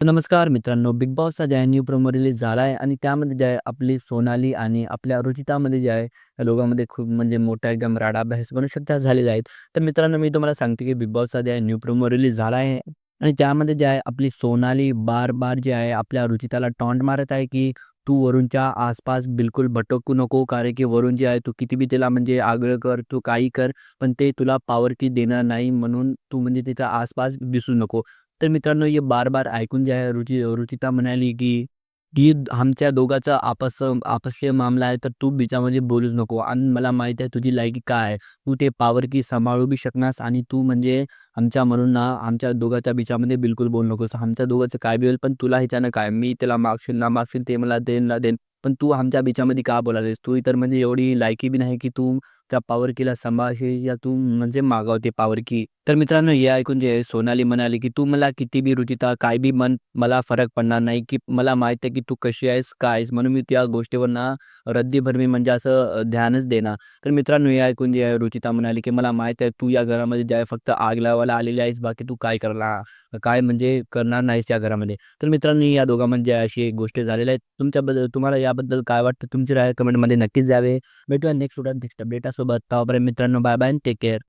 तर नमस्कार मित्रांनो, बिग बॉसचा जे आहे न्यू प्रोमो रिलीज झाला आहे आणि त्यामध्ये जे आहे आपली सोनाली आणि आपल्या रुचितामध्ये जे आहे, या दोघांमध्ये खूप म्हणजे मोठा एकदम राडा बहस बनू शकता झालेला आहे. तर मित्रांनो, मी तुम्हाला सांगतो की बिग बॉसचा जे आहे न्यू प्रोमो रिलीज झाला आहे आणि त्यामध्ये जे आहे आपली सोनाली बार-बार जे आहे आपल्या रुचिताला टॉन्ट मारत आहे, की "तू वरुणच्या आसपास बिलकुल भटकू नको, कारण की वरुण जे आहे तू किती बी त्याला म्हणजे आग्रह कर, तू काही कर, पण ते तुला पॉवर की देणार नाही, म्हणून तू म्हणजे त्याच्या आसपास दिसू नको." तर मित्रांनो, हे बार-बार ऐकून जे आहे रुचिता म्हणाली, की आमच्या दोघांचा आपसीय मामला आहे, तर तू बिचामध्ये बोलूच नको आणि मला माहीत आहे तुझी लायकी काय आहे. तू ते पॉवर की सांभाळू बी शकणार आणि तू म्हणजे आमच्या म्हणून ना, आमच्या दोघांच्या बिचामध्ये बिलकुल बोलू नकोस. आमच्या दोघांचं काय बी होईल, पण तुला ह्याच्यानं काय? मी त्याला मागशील ना मागशील, ते मला देईन ना देईन. पण तू आमच्या बिचामध्ये का बोलायलीस? तू तर म्हणजे एवढी लायकी बी नाही, की तू त्या पॉवर कीला सांभाळशील या तू म्हणजे मागावते पॉवर की. तर मित्रांनो, हे ऐकून जे सोनाली म्हणाली, की "तू मला किती बी रुचिता, काय बी म्हण, मला फरक पडणार नाही, की मला माहीत आहे, की तू कशी आहेस, काय आहेस, म्हणून मी त्या गोष्टीवर ना रद्दीभर मी म्हणजे असं ध्यानच देणार." तर मित्रांनो, हे ऐकून जे रुचिता म्हणाली, की "मला माहीत आहे, तू या घरामध्ये जे आहे फक्त आग लावायला आलेली आहेस, बाकी तू काय काय म्हणजे करणार नाहीस या घरामध्ये." तर मित्रांनो, या दोघांमध्ये अशी एक गोष्ट झालेली आहे. तुम्हाला याबद्दल काय वाटतं? तुमची राय कमेंटमध्ये नक्कीच द्यावे. भेटूया नेक्स्ट व्हिडिओत नेक्स्ट अपडेटसोबत. तोपर्यंत मित्रांनो, बाय बाय टेक केअर.